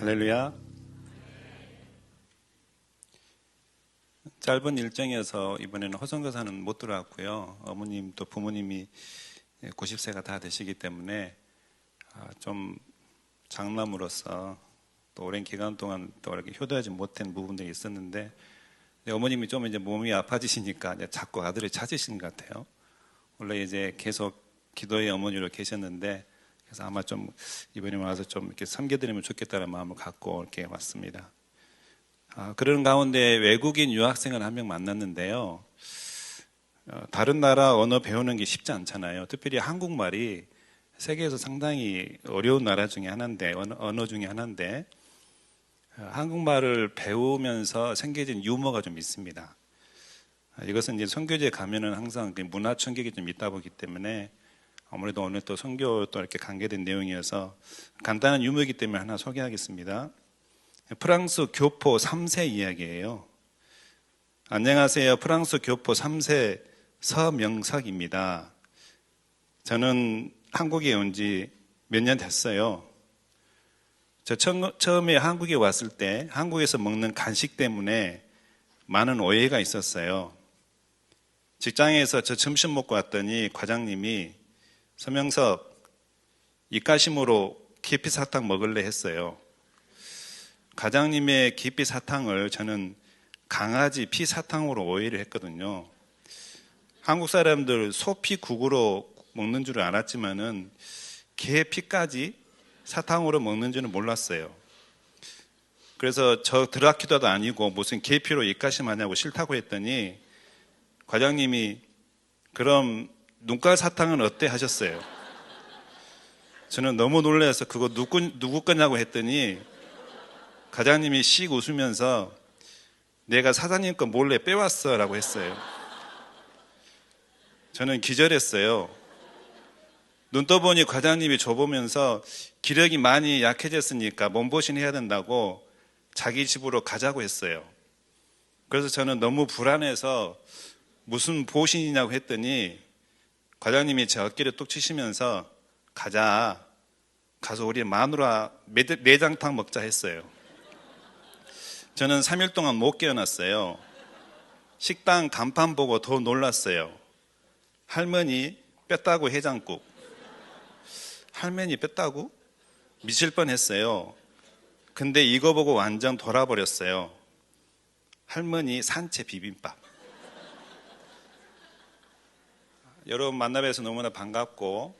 할렐루야. 짧은 일정이어서 이번에는 허송교사는 못 들어왔고요. 어머님 또 부모님이 90세가 다 되시기 때문에 좀 장남으로서 또 오랜 기간 동안 또 이렇게 효도하지 못한 부분들이 있었는데, 어머님이 좀 이제 몸이 아파지시니까 이제 자꾸 아들을 찾으시는 것 같아요. 원래 이제 계속 기도의 어머니로 계셨는데, 그래서 아마 좀 이번에 와서 좀 이렇게 섬겨드리면 좋겠다는 마음을 갖고 이렇게 왔습니다. 그런 가운데 외국인 유학생을 한 명 만났는데요. 다른 나라 언어 배우는 게 쉽지 않잖아요. 특별히 한국말이 세계에서 상당히 어려운 나라 중에 하나인데, 언어 중에 하나인데, 한국말을 배우면서 생겨진 유머가 좀 있습니다. 이것은 이제 선교지에 가면은 항상 문화 충격이 좀 있다 보기 때문에, 아무래도 오늘 또 선교 또 이렇게 관계된 내용이어서 간단한 유머이기 때문에 하나 소개하겠습니다. 프랑스 교포 3세 이야기예요. 안녕하세요. 프랑스 교포 3세 서명석입니다. 저는 한국에 온 지 몇 년 됐어요. 저 처음에 한국에 왔을 때 한국에서 먹는 간식 때문에 많은 오해가 있었어요. 직장에서 저 점심 먹고 왔더니 과장님이 서명석, 입가심으로 계피 사탕 먹을래 했어요. 과장님의 계피 사탕을 저는 강아지 피 사탕으로 오해를 했거든요. 한국 사람들 소피 국으로 먹는 줄은 알았지만은 개 피까지 사탕으로 먹는 줄은 몰랐어요. 그래서 저 드라큘라도 아니고 무슨 계피로 입가심하냐고 싫다고 했더니 과장님이 그럼 눈깔 사탕은 어때 하셨어요. 저는 너무 놀라서 그거 누구 거냐고 했더니 과장님이 씩 웃으면서 내가 사장님 거 몰래 빼왔어 라고 했어요. 저는 기절했어요. 눈 떠보니 과장님이 줘보면서 기력이 많이 약해졌으니까 몸보신 해야 된다고 자기 집으로 가자고 했어요. 그래서 저는 너무 불안해서 무슨 보신이냐고 했더니 과장님이 제 어깨를 뚝 치시면서 가서 우리 마누라 내장탕 먹자 했어요. 저는 3일 동안 못 깨어났어요. 식당 간판 보고 더 놀랐어요. 할머니 뺐다고 해장국. 할머니 뺐다고? 미칠 뻔했어요. 근데 이거 보고 완전 돌아버렸어요. 할머니 산채 비빔밥. 여러분 만나뵈서 너무나 반갑고,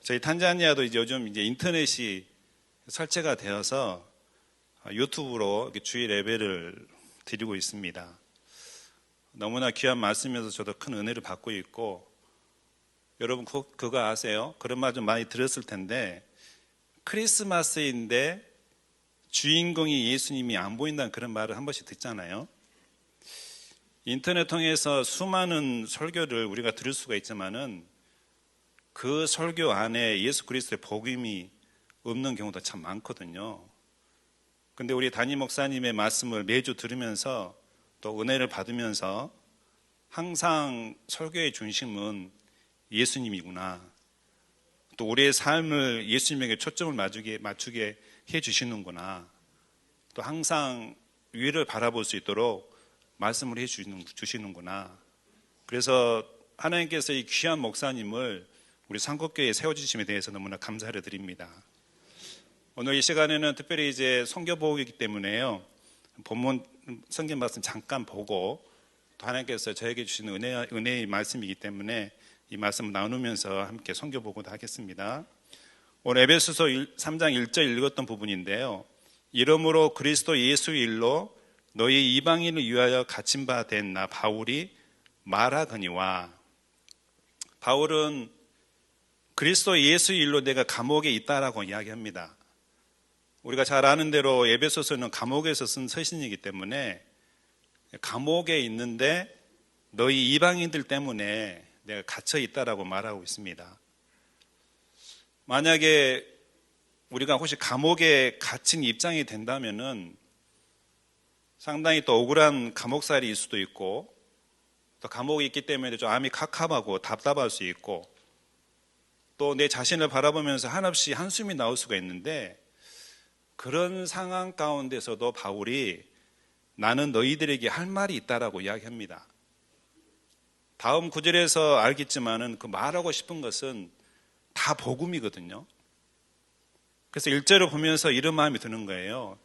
저희 탄자니아도 이제 요즘 이제 인터넷이 설치가 되어서 유튜브로 주일 예배를 드리고 있습니다. 너무나 귀한 말씀이어서 저도 큰 은혜를 받고 있고, 여러분 그거 아세요? 그런 말 좀 많이 들었을 텐데, 크리스마스인데 주인공이 예수님이 안 보인다는 그런 말을 한 번씩 듣잖아요. 인터넷 통해서 수많은 설교를 우리가 들을 수가 있지만은 그 설교 안에 예수 그리스도의 복음이 없는 경우도 참 많거든요. 근데 우리 담임 목사님의 말씀을 매주 들으면서 또 은혜를 받으면서 항상 설교의 중심은 예수님이구나. 또 우리의 삶을 예수님에게 초점을 맞추게 해주시는구나. 또 항상 위를 바라볼 수 있도록 말씀을 해주시는구나. 그래서 하나님께서 이 귀한 목사님을 우리 상국교회에 세워주심에 대해서 너무나 감사를 드립니다. 오늘 이 시간에는 특별히 이제 선교보호이기 때문에요. 본문 성경 말씀 잠깐 보고 또 하나님께서 저에게 주시는 은혜의 말씀이기 때문에 이 말씀을 나누면서 함께 선교보고도 하겠습니다. 오늘 에베소서 3장 1절 읽었던 부분인데요. 이러므로 그리스도 예수의 일로 너희 이방인을 위하여 갇힌 바 된 나 바울이 말하거니와. 바울은 그리스도 예수의 일로 내가 감옥에 있다라고 이야기합니다. 우리가 잘 아는 대로 에베소서는 감옥에서 쓴 서신이기 때문에 감옥에 있는데 너희 이방인들 때문에 내가 갇혀 있다라고 말하고 있습니다. 만약에 우리가 혹시 감옥에 갇힌 입장이 된다면은 상당히 또 억울한 감옥살이일 수도 있고, 또 감옥에 있기 때문에 좀 마음이 캄캄하고 답답할 수 있고, 또 내 자신을 바라보면서 한없이 한숨이 나올 수가 있는데, 그런 상황 가운데서도 바울이 나는 너희들에게 할 말이 있다라고 이야기합니다. 다음 구절에서 알겠지만은 그 말하고 싶은 것은 다 복음이거든요. 그래서 1절을 보면서 이런 마음이 드는 거예요.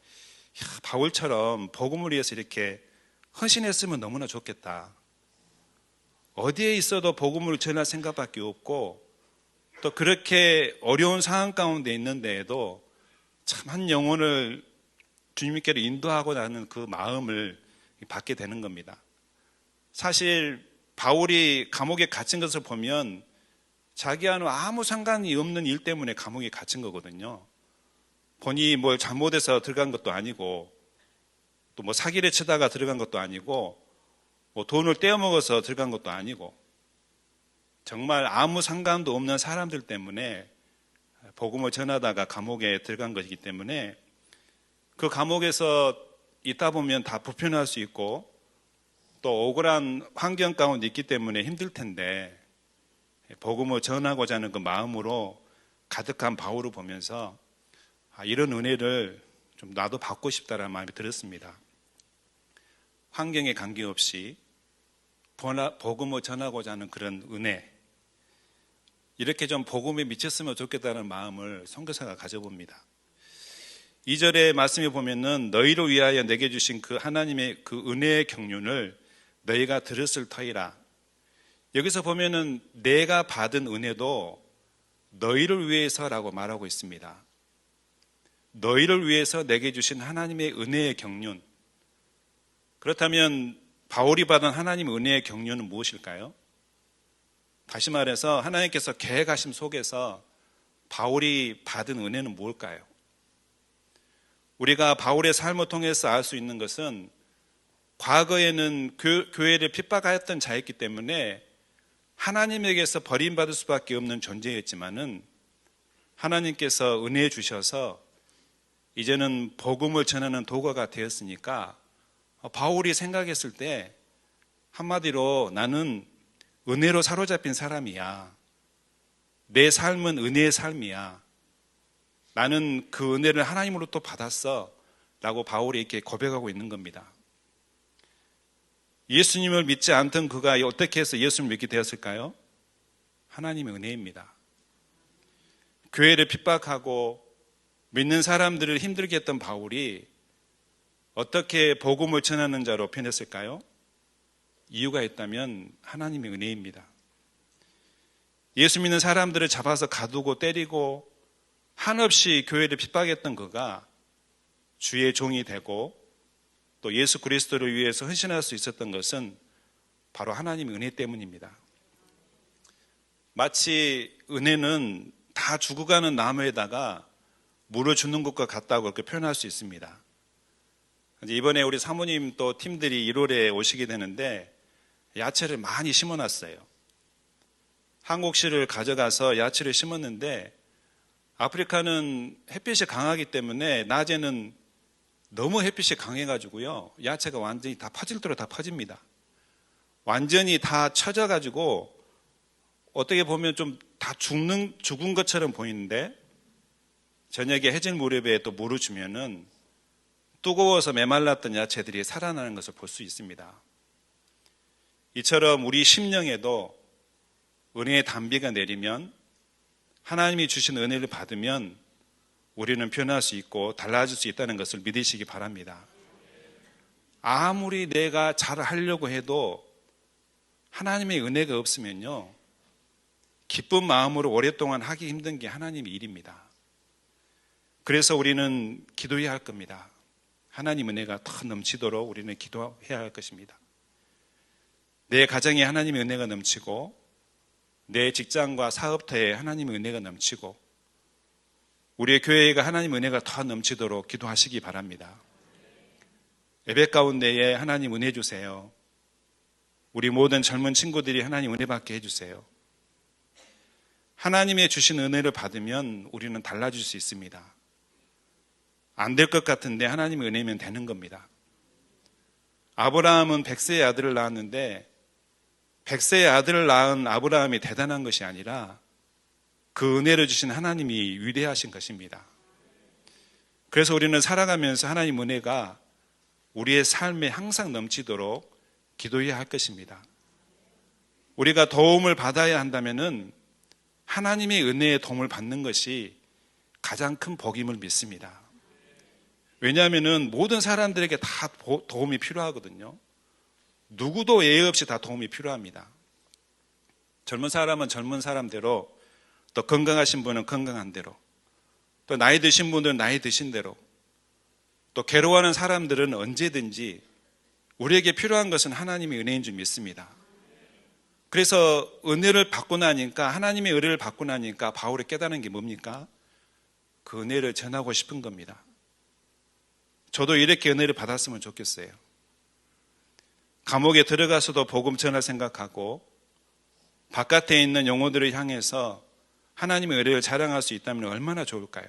바울처럼 복음을 위해서 이렇게 헌신했으면 너무나 좋겠다. 어디에 있어도 복음을 전할 생각밖에 없고 또 그렇게 어려운 상황 가운데 있는데에도 참 한 영혼을 주님께로 인도하고 나는 그 마음을 받게 되는 겁니다. 사실 바울이 감옥에 갇힌 것을 보면 자기와는 아무 상관이 없는 일 때문에 감옥에 갇힌 거거든요. 본인이 뭘 잘못해서 들어간 것도 아니고 또 뭐 사기를 치다가 들어간 것도 아니고 뭐 돈을 떼어먹어서 들어간 것도 아니고 정말 아무 상관도 없는 사람들 때문에 복음을 전하다가 감옥에 들어간 것이기 때문에 그 감옥에서 있다 보면 다 불편할 수 있고 또 억울한 환경 가운데 있기 때문에 힘들 텐데 복음을 전하고자 하는 그 마음으로 가득한 바울을 보면서 이런 은혜를 좀 나도 받고 싶다라는 마음이 들었습니다. 환경에 관계없이 복음을 전하고자 하는 그런 은혜, 이렇게 좀 복음에 미쳤으면 좋겠다는 마음을 선교사가 가져봅니다. 2절의 말씀에 보면은 너희를 위하여 내게 주신 그 하나님의 그 은혜의 경륜을 너희가 들었을 터이라. 여기서 보면은 내가 받은 은혜도 너희를 위해서라고 말하고 있습니다. 너희를 위해서 내게 주신 하나님의 은혜의 경륜. 그렇다면 바울이 받은 하나님의 은혜의 경륜은 무엇일까요? 다시 말해서 하나님께서 계획하심 속에서 바울이 받은 은혜는 뭘까요? 우리가 바울의 삶을 통해서 알 수 있는 것은 과거에는 교회를 핍박하였던 자였기 때문에 하나님에게서 버림받을 수밖에 없는 존재였지만은 하나님께서 은혜 주셔서 이제는 복음을 전하는 도구가 되었으니까 바울이 생각했을 때 한마디로 나는 은혜로 사로잡힌 사람이야. 내 삶은 은혜의 삶이야. 나는 그 은혜를 하나님으로부터 받았어 라고 바울이 이렇게 고백하고 있는 겁니다. 예수님을 믿지 않던 그가 어떻게 해서 예수님을 믿게 되었을까요? 하나님의 은혜입니다. 교회를 핍박하고 믿는 사람들을 힘들게 했던 바울이 어떻게 복음을 전하는 자로 변했을까요? 이유가 있다면 하나님의 은혜입니다. 예수 믿는 사람들을 잡아서 가두고 때리고 한없이 교회를 핍박했던 그가 주의 종이 되고 또 예수 그리스도를 위해서 헌신할 수 있었던 것은 바로 하나님의 은혜 때문입니다. 마치 은혜는 다 죽어가는 나무에다가 물을 주는 것과 같다고 그렇게 표현할 수 있습니다. 이번에 우리 사모님 또 팀들이 1월에 오시게 되는데 야채를 많이 심어놨어요. 한국시를 가져가서 야채를 심었는데 아프리카는 햇빛이 강하기 때문에 낮에는 너무 햇빛이 강해가지고요. 야채가 완전히 다 퍼질 대로 다 퍼집니다. 완전히 다 처져가지고 어떻게 보면 좀 다 죽은 것처럼 보이는데 저녁에 해질 무렵에 또 물을 주면은 뜨거워서 메말랐던 야채들이 살아나는 것을 볼 수 있습니다. 이처럼 우리 심령에도 은혜의 단비가 내리면 하나님이 주신 은혜를 받으면 우리는 변할 수 있고 달라질 수 있다는 것을 믿으시기 바랍니다. 아무리 내가 잘하려고 해도 하나님의 은혜가 없으면요, 기쁜 마음으로 오랫동안 하기 힘든 게 하나님의 일입니다. 그래서 우리는 기도해야 할 겁니다. 하나님 은혜가 더 넘치도록 우리는 기도해야 할 것입니다. 내 가정에 하나님의 은혜가 넘치고 내 직장과 사업터에 하나님의 은혜가 넘치고 우리의 교회가 하나님의 은혜가 더 넘치도록 기도하시기 바랍니다. 예배 가운데에 하나님 은혜 주세요. 우리 모든 젊은 친구들이 하나님 은혜 받게 해주세요. 하나님의 주신 은혜를 받으면 우리는 달라질 수 있습니다. 안 될 것 같은데 하나님의 은혜면 되는 겁니다. 아브라함은 100세의 아들을 낳았는데 100세의 아들을 낳은 아브라함이 대단한 것이 아니라 그 은혜를 주신 하나님이 위대하신 것입니다. 그래서 우리는 살아가면서 하나님 은혜가 우리의 삶에 항상 넘치도록 기도해야 할 것입니다. 우리가 도움을 받아야 한다면은 하나님의 은혜의 도움을 받는 것이 가장 큰 복임을 믿습니다. 왜냐하면은 모든 사람들에게 다 도움이 필요하거든요. 누구도 예외 없이 다 도움이 필요합니다. 젊은 사람은 젊은 사람대로, 또 건강하신 분은 건강한 대로, 또 나이 드신 분들은 나이 드신 대로, 또 괴로워하는 사람들은 언제든지 우리에게 필요한 것은 하나님의 은혜인 줄 믿습니다. 그래서 은혜를 받고 나니까, 하나님의 은혜를 받고 나니까 바울이 깨달은 게 뭡니까? 그 은혜를 전하고 싶은 겁니다. 저도 이렇게 은혜를 받았으면 좋겠어요. 감옥에 들어가서도 복음 전할 생각하고 바깥에 있는 영혼들을 향해서 하나님의 은혜를 자랑할 수 있다면 얼마나 좋을까요?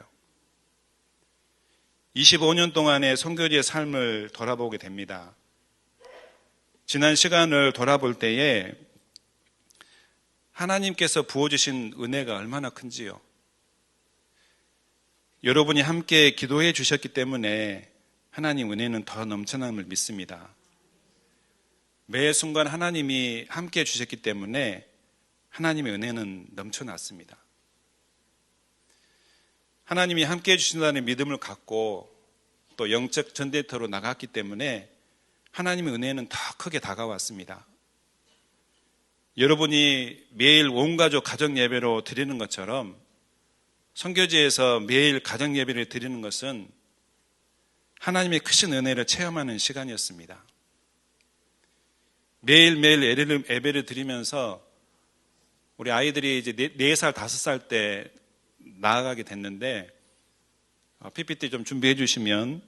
25년 동안의 선교지의 삶을 돌아보게 됩니다. 지난 시간을 돌아볼 때에 하나님께서 부어주신 은혜가 얼마나 큰지요. 여러분이 함께 기도해 주셨기 때문에 하나님 은혜는 더 넘쳐남을 믿습니다. 매 순간 하나님이 함께 해 주셨기 때문에 하나님의 은혜는 넘쳐났습니다. 하나님이 함께 해 주신다는 믿음을 갖고 또 영적 전대터로 나갔기 때문에 하나님의 은혜는 더 크게 다가왔습니다. 여러분이 매일 온 가족 가정 예배로 드리는 것처럼 선교지에서 매일 가정 예배를 드리는 것은 하나님의 크신 은혜를 체험하는 시간이었습니다. 매일매일 예배를 드리면서 우리 아이들이 이제 4살, 5살 때 나아가게 됐는데, PPT 좀 준비해 주시면,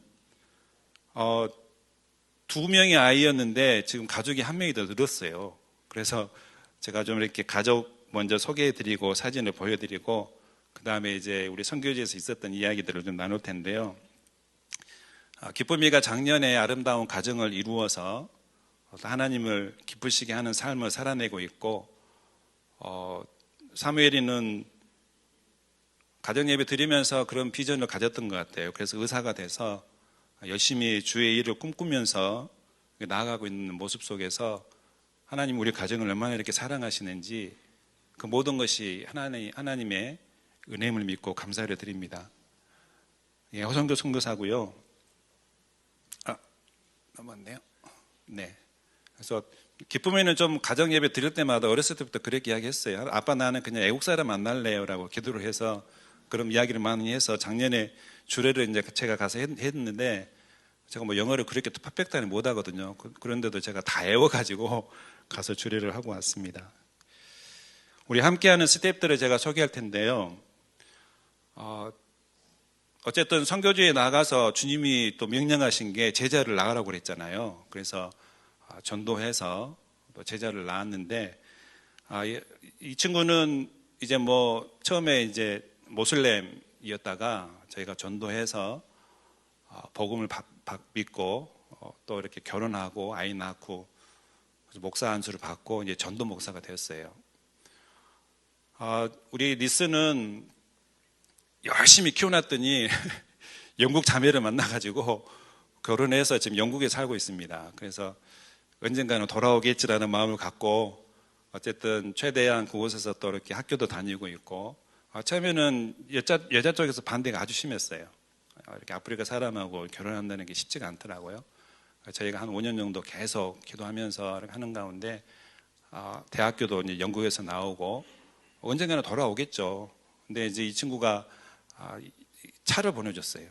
2명의 아이였는데 지금 가족이 1명이 더 늘었어요. 그래서 제가 좀 이렇게 가족 먼저 소개해 드리고 사진을 보여드리고, 그 다음에 이제 우리 선교지에서 있었던 이야기들을 좀 나눌 텐데요. 기쁨이가 작년에 아름다운 가정을 이루어서 하나님을 기쁘시게 하는 삶을 살아내고 있고, 사무엘이는 가정예배 드리면서 그런 비전을 가졌던 것 같아요. 그래서 의사가 돼서 열심히 주의 일을 꿈꾸면서 나아가고 있는 모습 속에서 하나님 우리 가정을 얼마나 이렇게 사랑하시는지 그 모든 것이 하나님의 은혜임을 믿고 감사를 드립니다. 예, 허성교 선교사고요. 넘었네요. 네. 그래서 기쁨에는 좀 가정 예배 드릴 때마다 어렸을 때부터 그렇게 이야기했어요. 아빠 나는 그냥 애국 사람 만날래요라고 기도를 해서 그런 이야기를 많이 해서 작년에 주례를 이제 제가 가서 했는데 제가 뭐 영어를 그렇게 퍼펙트하게 못 하거든요. 그런데도 제가 다 애워가지고 가서 주례를 하고 왔습니다. 우리 함께하는 스태프들을 제가 소개할 텐데요. 어쨌든 선교지에 나가서 주님이 또 명령하신 게 제자를 낳으라고 그랬잖아요. 그래서 전도해서 또 제자를 낳았는데, 이 친구는 이제 뭐 처음에 이제 모슬렘이었다가 저희가 전도해서 복음을 믿고 또 이렇게 결혼하고 아이 낳고 목사 안수를 받고 이제 전도 목사가 되었어요. 우리 니스는 열심히 키워놨더니 영국 자매를 만나가지고 결혼해서 지금 영국에 살고 있습니다. 그래서 언젠가는 돌아오겠지라는 마음을 갖고 어쨌든 최대한 그곳에서 또 이렇게 학교도 다니고 있고, 처음에는 여자 쪽에서 반대가 아주 심했어요. 이렇게 아프리카 사람하고 결혼한다는 게 쉽지가 않더라고요. 저희가 한 5년 정도 계속 기도하면서 하는 가운데 대학교도 이제 영국에서 나오고 언젠가는 돌아오겠죠. 근데 이제 이 친구가 차를 보내줬어요.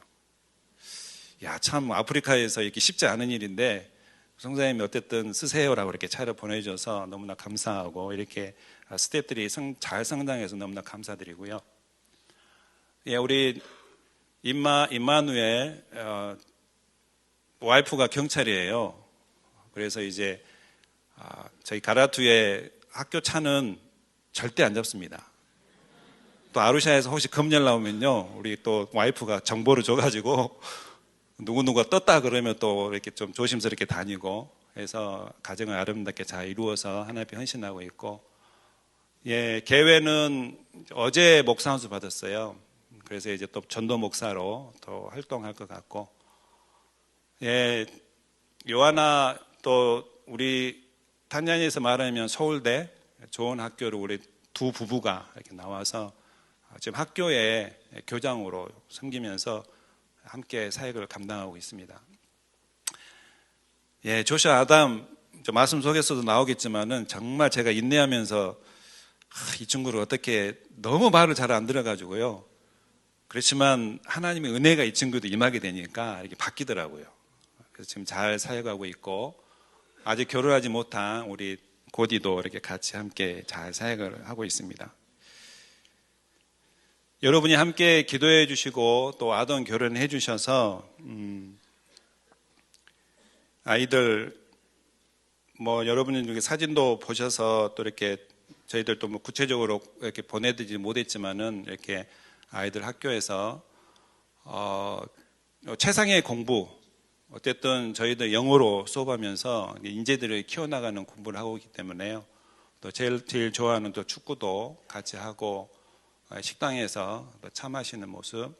야, 참 아프리카에서 이렇게 쉽지 않은 일인데 성사님이 어쨌든 쓰세요라고 이렇게 차를 보내줘서 너무나 감사하고, 이렇게 스태프들이 잘 성장해서 너무나 감사드리고요. 예, 우리 임마누엘 와이프가 경찰이에요. 그래서 이제 저희 가라투의 학교 차는 절대 안 잡습니다. 또 아루샤에서 혹시 검열 나오면요, 우리 또 와이프가 정보를 줘가지고 누구누구가 떴다 그러면 또 이렇게 좀 조심스럽게 다니고 해서 가정을 아름답게 잘 이루어서 하나님 앞에 헌신하고 있고, 예, 개회는 어제 목사 안수 받았어요. 그래서 이제 또 전도 목사로 또 활동할 것 같고, 예, 요하나 또 우리 탄자니아에서 말하면 서울대 좋은 학교로 우리 두 부부가 이렇게 나와서 지금 학교에 교장으로 섬기면서 함께 사역을 감당하고 있습니다. 예, 조슈아 아담 말씀 속에서도 나오겠지만은 정말 제가 인내하면서 이 친구를 어떻게 너무 말을 잘 안 들어가지고요. 그렇지만 하나님의 은혜가 이 친구도 임하게 되니까 이렇게 바뀌더라고요. 그래서 지금 잘 사역하고 있고, 아직 결혼하지 못한 우리 고디도 이렇게 같이 함께 잘 사역을 하고 있습니다. 여러분이 함께 기도해 주시고 또 아동 결혼해 주셔서 아이들 여러분이 이렇게 사진도 보셔서 또 이렇게 저희들도 구체적으로 이렇게 보내드리지 못했지만은 이렇게 아이들 학교에서 최상의 공부, 어쨌든 저희들 영어로 수업하면서 인재들을 키워나가는 공부를 하고 있기 때문에요. 또 제일 좋아하는 또 축구도 같이 하고 식당에서 또 차 마시는 모습.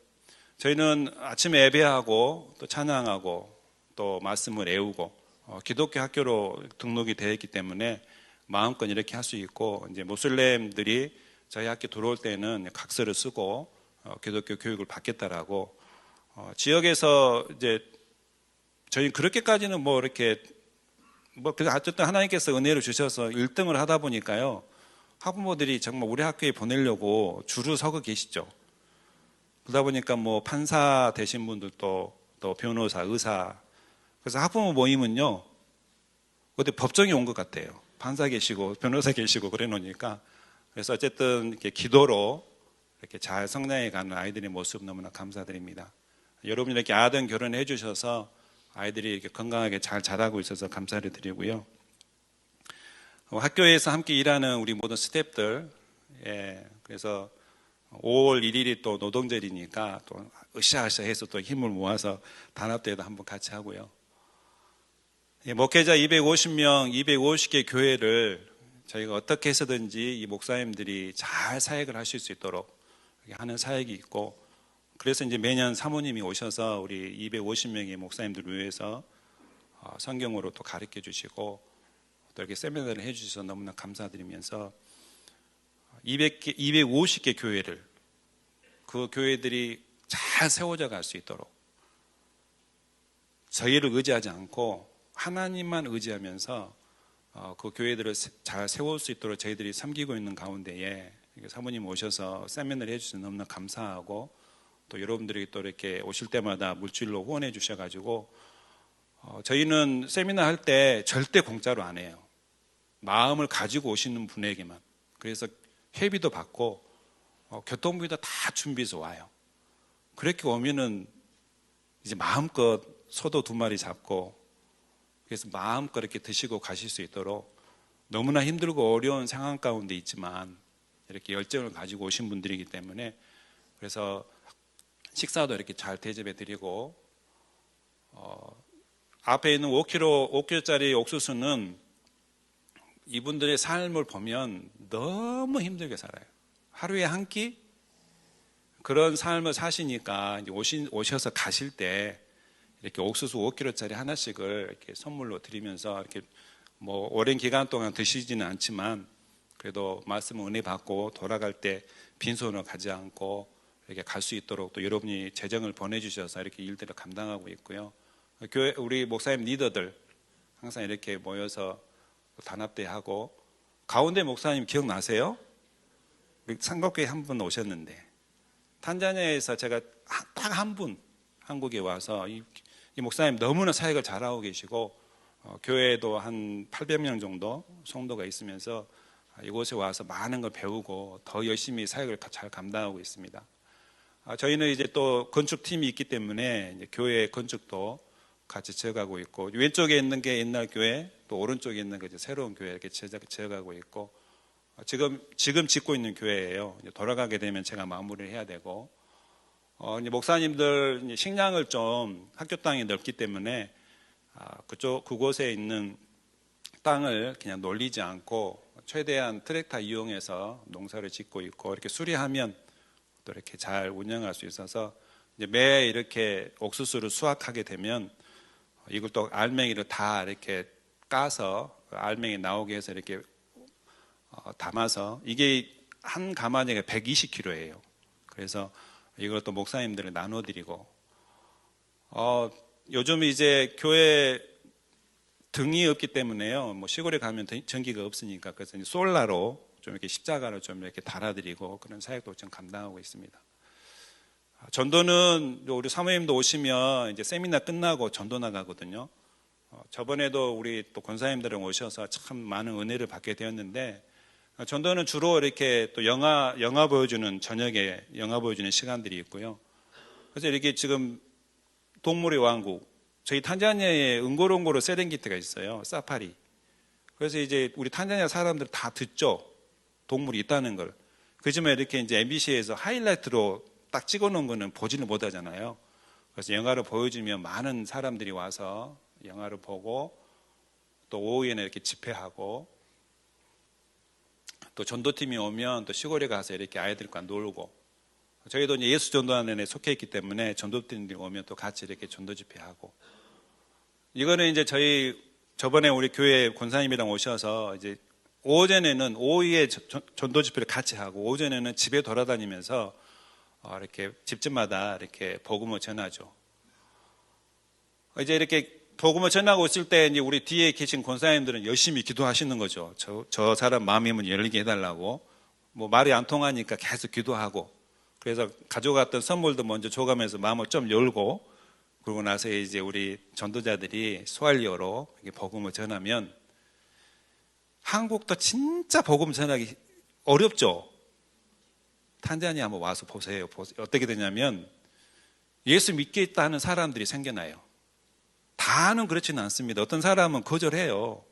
저희는 아침에 예배하고 또 찬양하고 또 말씀을 외우고 기독교 학교로 등록이 되어 있기 때문에 마음껏 이렇게 할 수 있고, 이제 모슬렘들이 저희 학교 들어올 때는 각서를 쓰고 기독교 교육을 받겠다라고 지역에서 이제 저희 그렇게까지는 어쨌든 하나님께서 은혜를 주셔서 1등을 하다 보니까요, 학부모들이 정말 우리 학교에 보내려고 줄을 서고 계시죠. 그러다 보니까 판사 되신 분들도 또 변호사, 의사. 그래서 학부모 모임은요, 어디 법정에 온 것 같아요. 판사 계시고 변호사 계시고 그래 놓으니까. 그래서 어쨌든 이렇게 기도로 이렇게 잘 성장해 가는 아이들의 모습 너무나 감사드립니다. 여러분이 이렇게 아동 결혼해 주셔서 아이들이 이렇게 건강하게 잘 자라고 있어서 감사를 드리고요. 학교에서 함께 일하는 우리 모든 스태프들, 그래서 5월 1일이 또 노동절이니까 또 으쌰으쌰 해서 또 힘을 모아서 단합대회도 한번 같이 하고요. 목회자 250명, 250개 교회를 저희가 어떻게 해서든지 이 목사님들이 잘 사역을 하실 수 있도록 하는 사역이 있고, 그래서 이제 매년 사모님이 오셔서 우리 250명의 목사님들을 위해서 성경으로 또 가르쳐 주시고 또 이렇게 세미나를 해주셔서 너무나 감사드리면서 250개 교회를, 그 교회들이 잘 세워져 갈 수 있도록 저희를 의지하지 않고 하나님만 의지하면서 그 교회들을 잘 세울 수 있도록 저희들이 섬기고 있는 가운데에 사모님 오셔서 세미나를 해주셔서 너무나 감사하고, 또 여러분들이 또 이렇게 오실 때마다 물질로 후원해 주셔가지고 저희는 세미나 할 때 절대 공짜로 안 해요. 마음을 가지고 오시는 분에게만. 그래서 회비도 받고 교통비도 다 준비해서 와요. 그렇게 오면은 이제 마음껏 소도 2마리 잡고, 그래서 마음껏 이렇게 드시고 가실 수 있도록, 너무나 힘들고 어려운 상황 가운데 있지만 이렇게 열정을 가지고 오신 분들이기 때문에, 그래서 식사도 이렇게 잘 대접해 드리고, 앞에 있는 5kg짜리 옥수수는 이분들의 삶을 보면 너무 힘들게 살아요. 하루에 한 끼? 그런 삶을 사시니까 오셔서 가실 때 이렇게 옥수수 5kg짜리 하나씩을 이렇게 선물로 드리면서 이렇게 오랜 기간 동안 드시지는 않지만 그래도 말씀 은혜 받고 돌아갈 때 빈손으로 가지 않고 이렇게 갈 수 있도록 또 여러분이 재정을 보내주셔서 이렇게 일들을 감당하고 있고요. 교회 우리 목사님 리더들 항상 이렇게 모여서 단합대 하고, 가운데 목사님 기억나세요? 우리 삼각교회 한 분 오셨는데, 탄자니아에서 제가 딱 한 분 한국에 와서 이 목사님 너무나 사역을 잘하고 계시고 교회에도 한 800명 정도 성도가 있으면서 이곳에 와서 많은 걸 배우고 더 열심히 사역을 잘 감당하고 있습니다. 저희는 이제 또 건축팀이 있기 때문에 이제 교회 건축도 같이 지어가고 있고, 왼쪽에 있는 게 옛날 교회, 또 오른쪽에 있는 게 이제 새로운 교회 이렇게 지어가고 있고, 지금 짓고 있는 교회예요. 이제 돌아가게 되면 제가 마무리를 해야 되고, 이제 목사님들 이제 식량을 좀 학교 땅이 넓기 때문에 그곳에 있는 땅을 그냥 놀리지 않고 최대한 트랙터 이용해서 농사를 짓고 있고, 이렇게 수리하면 또 이렇게 잘 운영할 수 있어서 이제 매 이렇게 옥수수를 수확하게 되면 이걸 또 알맹이를 다 이렇게 까서 알맹이 나오게 해서 이렇게 담아서 이게 한 가마니가 120kg예요. 그래서 이걸 또 목사님들을 나눠드리고 요즘 이제 교회 등이 없기 때문에요. 뭐 시골에 가면 전기가 없으니까 그래서 이제 솔라로 좀 이렇게 십자가를 좀 이렇게 달아드리고 그런 사역도 좀 감당하고 있습니다. 전도는 우리 사모님도 오시면 이제 세미나 끝나고 전도 나가거든요. 저번에도 우리 또 권사님들은 오셔서 참 많은 은혜를 받게 되었는데 전도는 주로 이렇게 또 영화 보여주는 저녁에 영화 보여주는 시간들이 있고요. 그래서 이렇게 지금 동물의 왕국 저희 탄자니아에 응고롱고로 세렝게티가 있어요. 사파리. 그래서 이제 우리 탄자니아 사람들 다 듣죠. 동물이 있다는 걸. 그지만 이렇게 이제 MBC에서 하이라이트로 딱 찍어놓은 거는 보지는 못하잖아요. 그래서 영화를 보여주면 많은 사람들이 와서 영화를 보고 또 오후에는 이렇게 집회하고 또 전도팀이 오면 또 시골에 가서 이렇게 아이들과 놀고 저희도 이제 예수 전도단에 속해 있기 때문에 전도팀들이 오면 또 같이 이렇게 전도 집회하고 이거는 이제 저번에 우리 교회 권사님이랑 오셔서 이제 오후에 전도 집회를 같이 하고 오전에는 집에 돌아다니면서 이렇게 집집마다 이렇게 복음을 전하죠. 이제 이렇게 복음을 전하고 있을 때 이제 우리 뒤에 계신 권사님들은 열심히 기도하시는 거죠. 저 사람 마음이면 열리게 해달라고. 뭐 말이 안 통하니까 계속 기도하고. 그래서 가져갔던 선물도 먼저 줘가면서 마음을 좀 열고 그러고 나서 이제 우리 전도자들이 소알리어로 복음을 전하면 한국도 진짜 복음 전하기 어렵죠. 탄자니아 한번 와서 보세요. 어떻게 되냐면 예수 믿겠다 하는 사람들이 생겨나요. 다는 그렇지는 않습니다. 어떤 사람은 거절해요.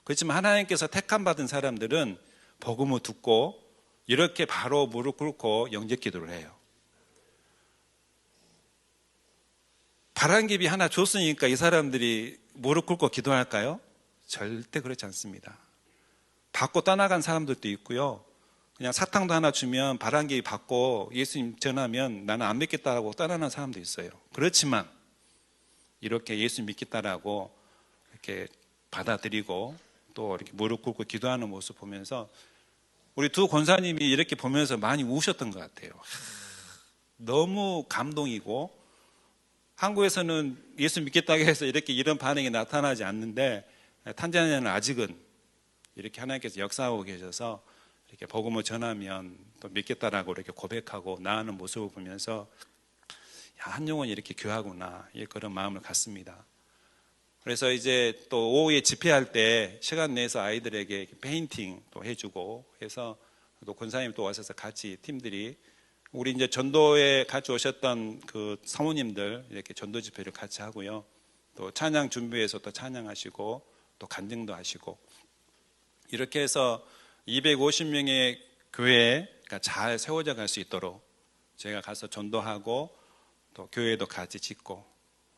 그렇지만 하나님께서 택함 받은 사람들은 복음을 듣고 이렇게 바로 무릎 꿇고 영접 기도를 해요. 바람개비 하나 줬으니까 이 사람들이 무릎 꿇고 기도할까요? 절대 그렇지 않습니다. 받고 떠나간 사람들도 있고요. 그냥 사탕도 하나 주면 바람개비 받고 예수님 전하면 나는 안 믿겠다라고 떠나는 사람도 있어요. 그렇지만 이렇게 예수 믿겠다라고 이렇게 받아들이고 또 이렇게 무릎 꿇고 기도하는 모습 보면서 우리 두 권사님이 이렇게 보면서 많이 우셨던 것 같아요. 너무 감동이고 한국에서는 예수 믿겠다고 해서 이렇게 이런 반응이 나타나지 않는데 탄자니아는 아직은 이렇게 하나님께서 역사하고 계셔서 이렇게 복음을 전하면 또 믿겠다라고 이렇게 고백하고 나아가는 모습을 보면서 한 영혼이 이렇게 귀하구나 그런 마음을 갖습니다. 그래서 이제 또 오후에 집회할 때 시간 내서 아이들에게 페인팅 또 해주고 해서 또 권사님 또 와서 같이 팀들이 우리 이제 전도에 같이 오셨던 그 사모님들 이렇게 전도 집회를 같이 하고요. 또 찬양 준비해서 또 찬양하시고 또 간증도 하시고 이렇게 해서 250명의 교회가 잘 세워져 갈 수 있도록 제가 가서 전도하고 또 교회도 같이 짓고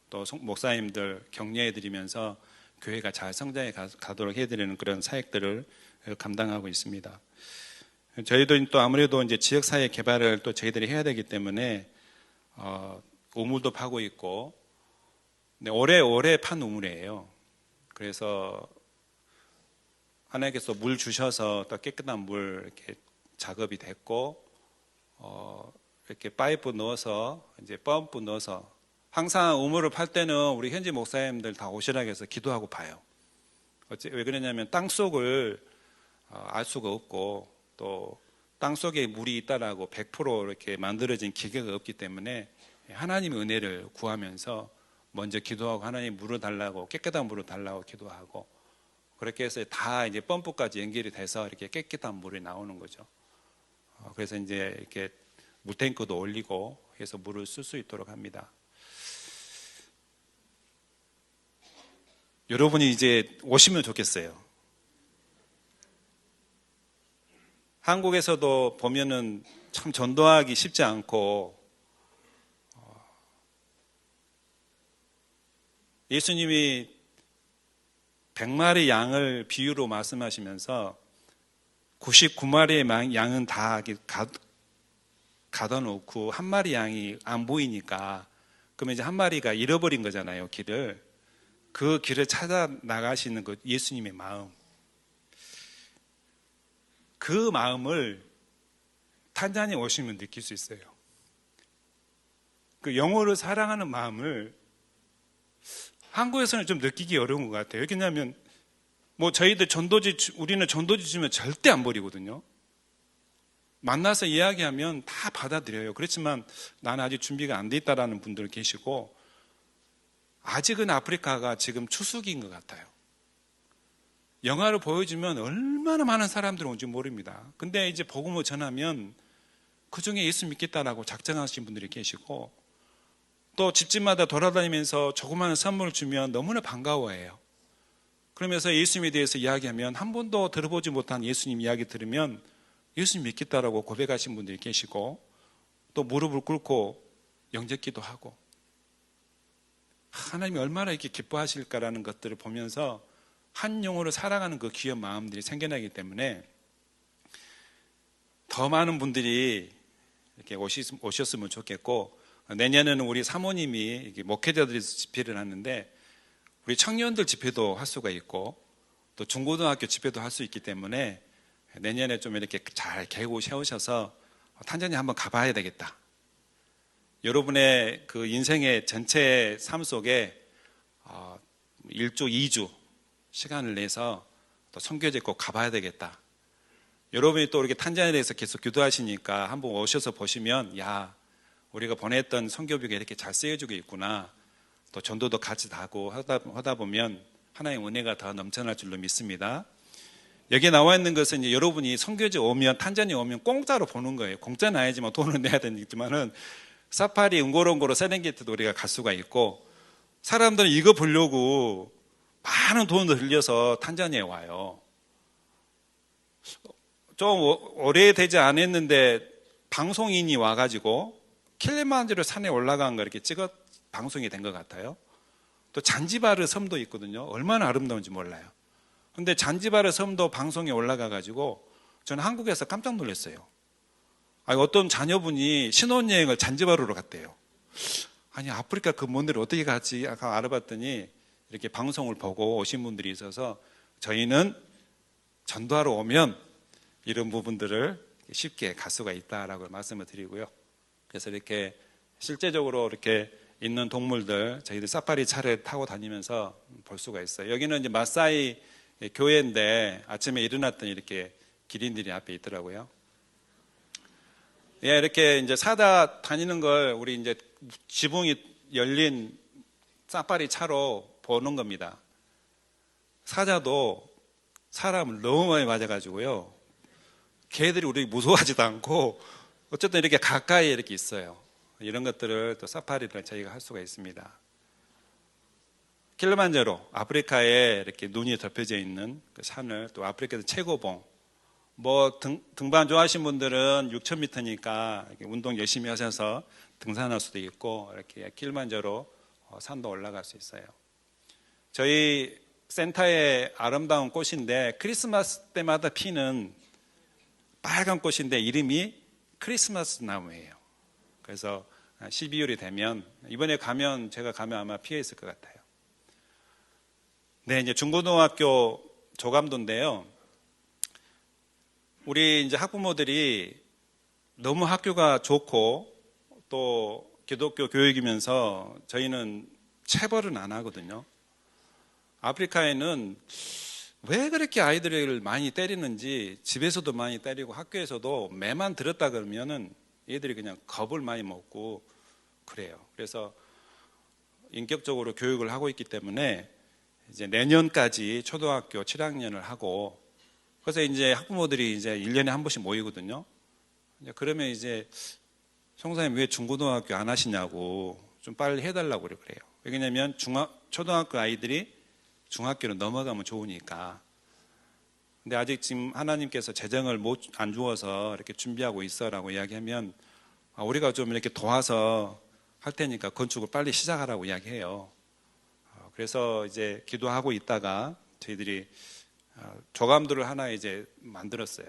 또 목사님들 격려해 드리면서 교회가 잘 성장해 가도록 해드리는 그런 사역들을 감당하고 있습니다. 저희도 또 아무래도 이제 지역사회 개발을 또 저희들이 해야 되기 때문에 우물도 파고 있고 오래 판 우물이에요. 그래서 하나님께서 물 주셔서 또 깨끗한 물 이렇게 작업이 됐고 이렇게 파이프 넣어서 이제 펌프 넣어서 항상 우물을 팔 때는 우리 현지 목사님들 다 오시라고 해서 기도하고 봐요. 왜 그러냐면 땅 속을 알 수가 없고 또 땅 속에 물이 있다라고 100% 이렇게 만들어진 기계가 없기 때문에 하나님의 은혜를 구하면서 먼저 기도하고 하나님 물을 달라고 깨끗한 물을 달라고 기도하고 그렇게 해서 다 이제 펌프까지 연결이 돼서 이렇게 깨끗한 물이 나오는 거죠. 그래서 이제 이렇게 물탱크도 올리고 해서 물을 쓸 수 있도록 합니다. 여러분이 이제 오시면 좋겠어요. 한국에서도 보면은 참 전도하기 쉽지 않고 예수님이 100마리 양을 비유로 말씀하시면서 99마리의 양은 다 가다 놓고 한 마리 양이 안 보이니까 그러면 이제 한 마리가 잃어버린 거잖아요, 길을. 그 길을 찾아 나가시는 그 예수님의 마음. 그 마음을 탄자니아 오시면 느낄 수 있어요. 그 영혼을 사랑하는 마음을 한국에서는 좀 느끼기 어려운 것 같아요. 왜냐하면 뭐 저희들 우리는 전도지 주면 절대 안 버리거든요. 만나서 이야기하면 다 받아들여요. 그렇지만 나는 아직 준비가 안 돼 있다라는 분들 계시고, 아직은 아프리카가 지금 추수기인 것 같아요. 영화를 보여주면 얼마나 많은 사람들이 온지 모릅니다. 근데 이제 복음을 전하면 그 중에 예수 믿겠다라고 작정하신 분들이 계시고, 또 집집마다 돌아다니면서 조그마한 선물을 주면 너무나 반가워해요. 그러면서 예수님에 대해서 이야기하면 한 번도 들어보지 못한 예수님 이야기 들으면 예수님 믿겠다라고 고백하신 분들이 계시고, 또 무릎을 꿇고 영접기도 하고, 하나님이 얼마나 이렇게 기뻐하실까라는 것들을 보면서 한 영혼을 사랑하는 그 귀한 마음들이 생겨나기 때문에 더 많은 분들이 이렇게 오셨으면 좋겠고, 내년에는 우리 사모님이 목회자들이 집회를 하는데 우리 청년들 집회도 할 수가 있고 또 중고등학교 집회도 할 수 있기 때문에 내년에 좀 이렇게 잘 계획을 세우셔서 탄자니아 한번 가봐야 되겠다. 여러분의 그 인생의 전체 삶 속에 1주, 2주 시간을 내서 또 선교제 꼭 가봐야 되겠다. 여러분이 또 이렇게 탄자니아에 대해서 계속 기도하시니까 한번 오셔서 보시면, 야, 우리가 보냈던 선교비가 이렇게 잘 쓰여지고 있구나. 또 전도도 같이 하고 하다 보면 하나님의 은혜가 더 넘쳐날 줄로 믿습니다. 여기에 나와 있는 것은 이제 여러분이 선교지 오면, 탄자니아 오면 공짜로 보는 거예요. 공짜는 아니지만 돈은 내야 되지만은 사파리, 응고롱고로, 세렝게티도 우리가 갈 수가 있고, 사람들은 이거 보려고 많은 돈을 들여서 탄자니아에 와요. 좀 오래되지 않았는데 방송인이 와가지고 킬리만자로 산에 올라간 거 이렇게 찍어 방송이 된 것 같아요. 또 잔지바르 섬도 있거든요. 얼마나 아름다운지 몰라요. 근데 잔지바르 섬도 방송에 올라가가지고 저는 한국에서 깜짝 놀랐어요. 아니, 어떤 자녀분이 신혼여행을 잔지바르로 갔대요. 아니, 아프리카 그 먼 데를 어떻게 갔지? 아까 알아봤더니 이렇게 방송을 보고 오신 분들이 있어서 저희는 전도하러 오면 이런 부분들을 쉽게 갈 수가 있다라고 말씀을 드리고요. 그래서 이렇게 실제적으로 이렇게 있는 동물들 저희들 사파리 차를 타고 다니면서 볼 수가 있어요. 여기는 이제 마사이 교회인데 아침에 일어났더니 이렇게 기린들이 앞에 있더라고요. 예, 이렇게 이제 사다 다니는 걸 우리 이제 지붕이 열린 사파리 차로 보는 겁니다. 사자도 사람을 너무 많이 맞아가지고요. 개들이 우리 무서워하지도 않고 어쨌든 이렇게 가까이 이렇게 있어요. 이런 것들을 또 사파리를 저희가 할 수가 있습니다. 킬리만자로, 아프리카에 이렇게 눈이 덮여져 있는 그 산을, 또 아프리카에서 최고봉, 뭐 등반 좋아하시는 분들은 6,000m니까 운동 열심히 하셔서 등산할 수도 있고, 이렇게 킬리만자로 산도 올라갈 수 있어요. 저희 센터의 아름다운 꽃인데 크리스마스 때마다 피는 빨간 꽃인데 이름이 크리스마스 나무예요. 그래서 12월이 되면, 이번에 제가 가면 아마 피해 있을 것 같아요. 네, 이제 중고등학교 조감도인데요. 우리 이제 학부모들이 너무 학교가 좋고 또 기독교 교육이면서 저희는 체벌은 안 하거든요. 아프리카에는 왜 그렇게 아이들을 많이 때리는지, 집에서도 많이 때리고 학교에서도 매만 들었다 그러면은 얘들이 그냥 겁을 많이 먹고 그래요. 그래서 인격적으로 교육을 하고 있기 때문에 이제 내년까지 초등학교 7학년을 하고, 그래서 이제 학부모들이 이제 1년에 한 번씩 모이거든요. 그러면 이제 성사님 왜 중고등학교 안 하시냐고 좀 빨리 해달라고 그래요. 왜냐면 초등학교 아이들이 중학교로 넘어가면 좋으니까. 근데 아직 지금 하나님께서 재정을 안 주어서 이렇게 준비하고 있어라고 이야기하면, 우리가 좀 이렇게 도와서 할 테니까 건축을 빨리 시작하라고 이야기해요. 그래서 이제 기도하고 있다가 저희들이 조감도를 하나 이제 만들었어요.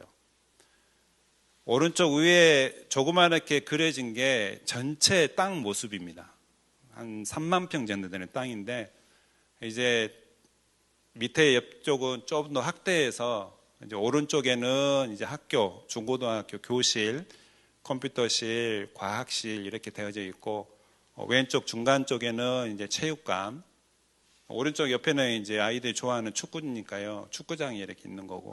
오른쪽 위에 조그맣게 그려진 게 전체 땅 모습입니다. 한 3만 평 정도 되는 땅인데, 이제 밑에 옆쪽은 조금 더 확대해서 이제 오른쪽에는 이제 학교, 중고등학교, 교실, 컴퓨터실, 과학실 이렇게 되어져 있고, 왼쪽 중간 쪽에는 이제 체육관, 오른쪽 옆에는 이제 아이들이 좋아하는 축구니까요, 축구장이 이렇게 있는 거고,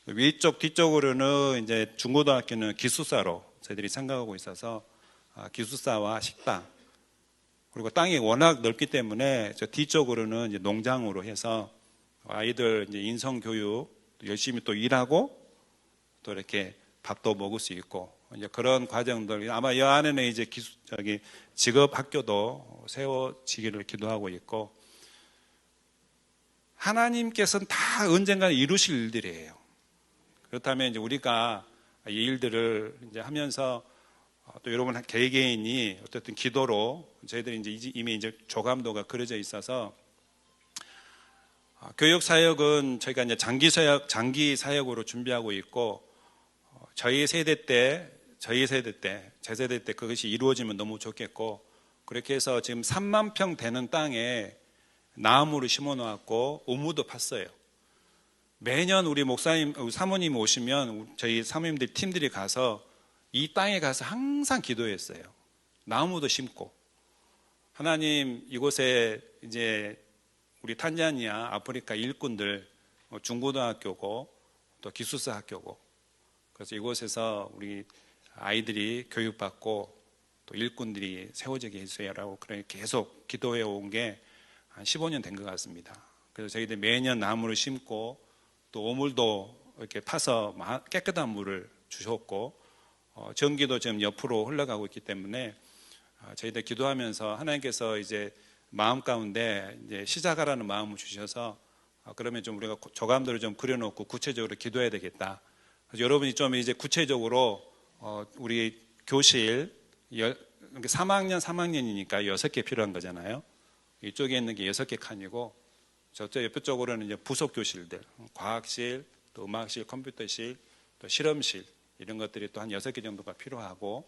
위쪽 뒤쪽으로는 이제 중고등학교는 기숙사로 저희들이 생각하고 있어서 기숙사와 식당, 그리고 땅이 워낙 넓기 때문에 저 뒤쪽으로는 이제 농장으로 해서 아이들 이제 인성 교육 열심히 또 일하고 또 이렇게 밥도 먹을 수 있고 이제 그런 과정들, 아마 이 안에는 이제 직업 학교도 세워지기를 기도하고 있고, 하나님께서는 다 언젠가 이루실 일들이에요. 그렇다면 이제 우리가 이 일들을 이제 하면서 또 여러분 개개인이 어쨌든 기도로 저희들이 이제 이미 이제 조감도가 그려져 있어서 교육 사역은 저희가 이제 장기 사역으로 준비하고 있고, 저희 세대 때, 제 세대 때 그것이 이루어지면 너무 좋겠고, 그렇게 해서 지금 3만 평 되는 땅에 나무를 심어 놓았고 우무도 팠어요. 매년 우리 목사님, 사모님 오시면 저희 사모님들 팀들이 가서 이 땅에 가서 항상 기도했어요. 나무도 심고, 하나님 이곳에 이제 우리 탄자니아, 아프리카 일꾼들 중고등학교고 또 기숙사 학교고, 그래서 이곳에서 우리 아이들이 교육받고 또 일꾼들이 세워지게 해주세요라고 계속 기도해 온 게 한 15년 된 것 같습니다. 그래서 저희들 매년 나무를 심고 또 오물도 이렇게 파서 깨끗한 물을 주셨고, 전기도 지금 옆으로 흘러가고 있기 때문에 저희들 기도하면서 하나님께서 이제 마음 가운데 이제 시작하라는 마음을 주셔서 그러면 좀 우리가 조감들을 좀 그려놓고 구체적으로 기도해야 되겠다. 그래서 여러분이 좀 이제 구체적으로 우리 교실 3학년이니까 6개 필요한 거잖아요. 이쪽에 있는 게 6개 칸이고 저쪽 옆 쪽으로는 이제 부속 교실들, 과학실, 또 음악실, 컴퓨터실, 또 실험실 이런 것들이 또 한 6개 정도가 필요하고,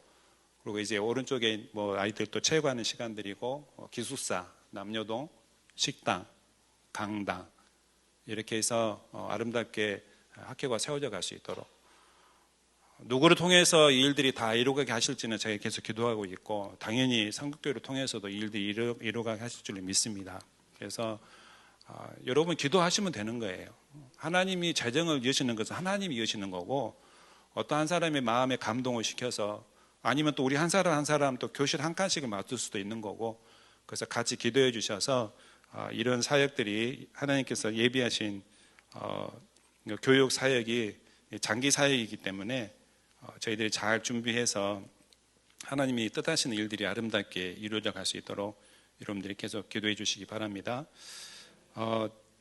그리고 이제 오른쪽에 뭐 아이들 또 체육하는 시간들이고 기숙사, 남녀동, 식당, 강당 이렇게 해서 아름답게 학교가 세워져 갈 수 있도록 누구를 통해서 이 일들이 다 이루어가게 하실지는 제가 계속 기도하고 있고, 당연히 성국교회를 통해서도 이 일들이 이루어가게 하실 줄 믿습니다. 그래서 여러분 기도하시면 되는 거예요. 하나님이 재정을 여시는 것은 하나님이 여시는 거고, 어떤 한 사람의 마음에 감동을 시켜서 아니면 또 우리 한 사람 또 교실 한 칸씩을 맡을 수도 있는 거고, 그래서 같이 기도해 주셔서 이런 사역들이 하나님께서 예비하신 교육 사역이 장기 사역이기 때문에 저희들이 잘 준비해서 하나님이 뜻하시는 일들이 아름답게 이루어져 갈 수 있도록 여러분들이 계속 기도해 주시기 바랍니다.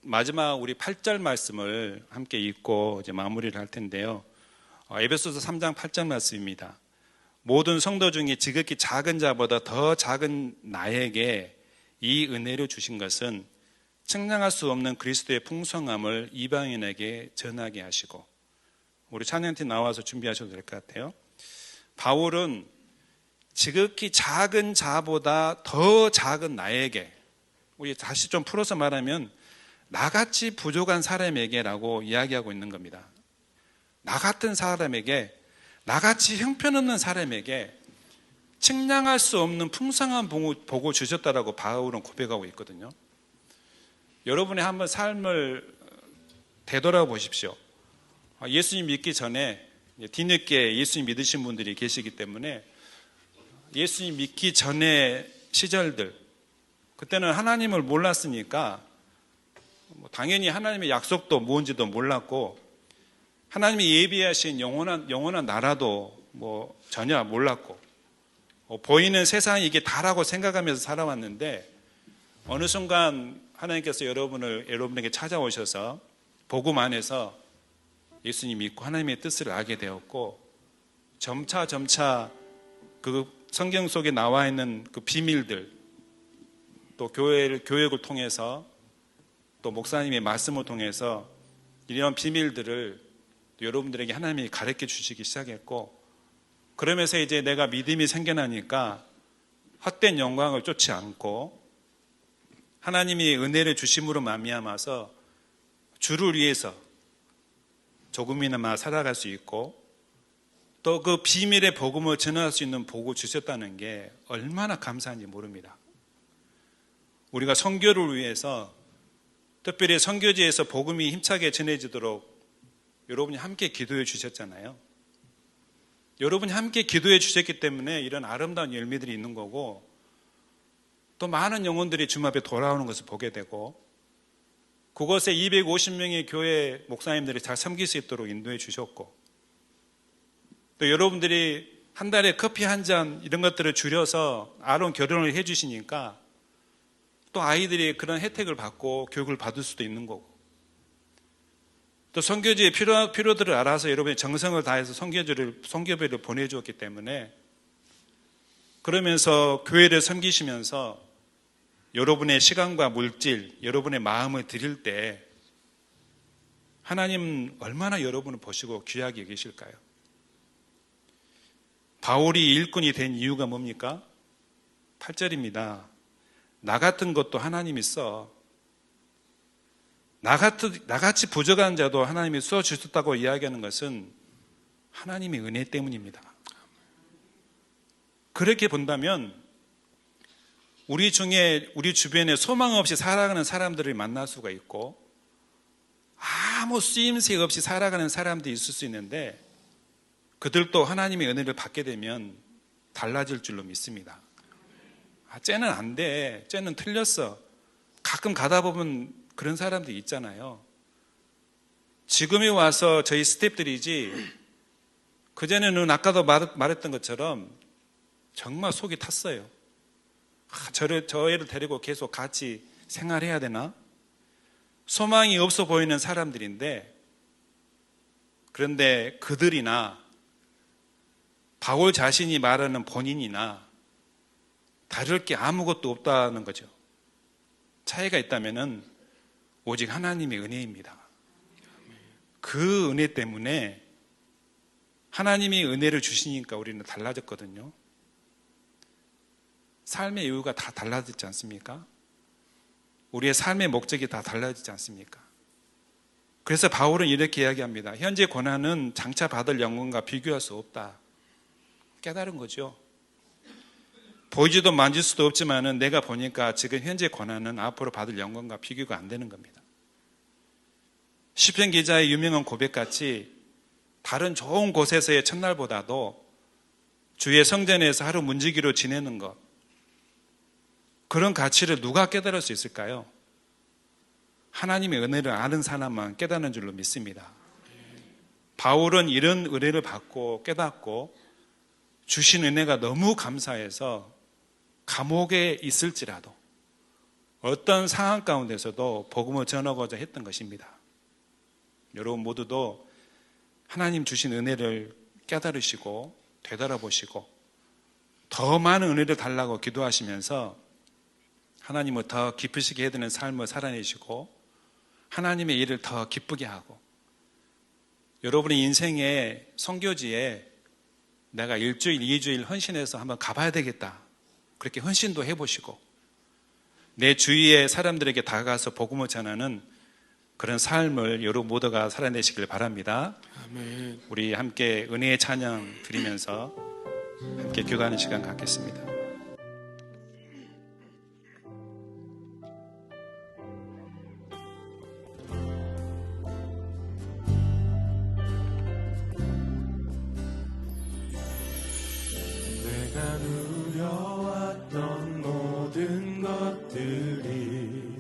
마지막 우리 8절 말씀을 함께 읽고 이제 마무리를 할 텐데요. 에베소서 3장 8절 말씀입니다. 모든 성도 중에 지극히 작은 자보다 더 작은 나에게 이 은혜를 주신 것은 측량할 수 없는 그리스도의 풍성함을 이방인에게 전하게 하시고, 우리 찬양팀 나와서 준비하셔도 될 것 같아요. 바울은 지극히 작은 자보다 더 작은 나에게, 우리 다시 좀 풀어서 말하면 나같이 부족한 사람에게라고 이야기하고 있는 겁니다. 나 같은 사람에게, 나같이 형편없는 사람에게 측량할 수 없는 풍성한 복을 주셨다라고 바울은 고백하고 있거든요. 여러분의 한번 삶을 되돌아보십시오. 예수님 믿기 전에 뒤늦게 예수님 믿으신 분들이 계시기 때문에 예수님 믿기 전의 시절들, 그때는 하나님을 몰랐으니까 당연히 하나님의 약속도 뭔지도 몰랐고, 하나님이 예비하신 영원한 나라도 전혀 몰랐고, 보이는 세상이 이게 다라고 생각하면서 살아왔는데, 어느 순간 하나님께서 여러분에게 찾아오셔서 복음 안에서 예수님 믿고 하나님의 뜻을 알게 되었고, 점차 그 성경 속에 나와 있는 그 비밀들, 또 교육을 통해서 또 목사님의 말씀을 통해서 이런 비밀들을 또 여러분들에게 하나님이 가르쳐 주시기 시작했고, 그러면서 이제 내가 믿음이 생겨나니까 헛된 영광을 쫓지 않고 하나님이 은혜를 주심으로 말미암아서 주를 위해서 조금이나마 살아갈 수 있고, 또 그 비밀의 복음을 전할 수 있는 복을 주셨다는 게 얼마나 감사한지 모릅니다. 우리가 선교를 위해서, 특별히 선교지에서 복음이 힘차게 전해지도록 여러분이 함께 기도해 주셨잖아요. 여러분이 함께 기도해 주셨기 때문에 이런 아름다운 열매들이 있는 거고, 또 많은 영혼들이 주님 앞에 돌아오는 것을 보게 되고, 그곳에 250명의 교회 목사님들이 잘 섬길 수 있도록 인도해 주셨고, 또 여러분들이 한 달에 커피 한 잔 이런 것들을 줄여서 아론 결혼을 해 주시니까 또 아이들이 그런 혜택을 받고 교육을 받을 수도 있는 거고, 또 선교지의 필요들을 알아서 여러분이 정성을 다해서 선교비를 보내주었기 때문에, 그러면서 교회를 섬기시면서 여러분의 시간과 물질, 여러분의 마음을 드릴 때 하나님은 얼마나 여러분을 보시고 귀하게 여기실까요? 바울이 일꾼이 된 이유가 뭡니까? 8절입니다. 나 같은 것도 하나님이 써. 나같이 부족한 자도 하나님이 써주셨다고 이야기하는 것은 하나님의 은혜 때문입니다. 그렇게 본다면 우리 중에, 우리 주변에 소망 없이 살아가는 사람들을 만날 수가 있고, 아무 쓰임새 없이 살아가는 사람들이 있을 수 있는데, 그들도 하나님의 은혜를 받게 되면 달라질 줄로 믿습니다. 쟤는 안 돼, 쟤는 틀렸어. 가끔 가다 보면 그런 사람들이 있잖아요. 지금에 와서 저희 스태프들이지, 그전에는 아까도 말했던 것처럼 정말 속이 탔어요. 저 애를 데리고 계속 같이 생활해야 되나? 소망이 없어 보이는 사람들인데, 그런데 그들이나 바울 자신이 말하는 본인이나 다를 게 아무것도 없다는 거죠. 차이가 있다면은 오직 하나님의 은혜입니다. 그 은혜 때문에 하나님이 은혜를 주시니까 우리는 달라졌거든요. 삶의 이유가 다 달라졌지 않습니까? 우리의 삶의 목적이 다 달라지지 않습니까? 그래서 바울은 이렇게 이야기합니다. 현재 고난은 장차 받을 영광과 비교할 수 없다. 깨달은 거죠. 보이지도 만질 수도 없지만은 내가 보니까 지금 현재 고난은 앞으로 받을 영광과 비교가 안 되는 겁니다. 시편 기자의 유명한 고백같이 다른 좋은 곳에서의 첫날보다도 주의 성전에서 하루 문지기로 지내는 것, 그런 가치를 누가 깨달을 수 있을까요? 하나님의 은혜를 아는 사람만 깨닫는 줄로 믿습니다. 바울은 이런 은혜를 받고 깨닫고 주신 은혜가 너무 감사해서 감옥에 있을지라도 어떤 상황 가운데서도 복음을 전하고자 했던 것입니다. 여러분 모두도 하나님 주신 은혜를 깨달으시고 되돌아보시고 더 많은 은혜를 달라고 기도하시면서 하나님을 더 기쁘시게 해드리는 삶을 살아내시고 하나님의 일을 더 기쁘게 하고, 여러분의 인생의 선교지에 내가 1주일, 2주일 헌신해서 한번 가봐야 되겠다, 그렇게 헌신도 해보시고 내 주위의 사람들에게 다가가서 복음을 전하는 그런 삶을 여러분 모두가 살아내시길 바랍니다. 아멘. 우리 함께 은혜의 찬양 드리면서 함께 기도하는 시간 갖겠습니다. 내가 누려왔던 모든 것들이,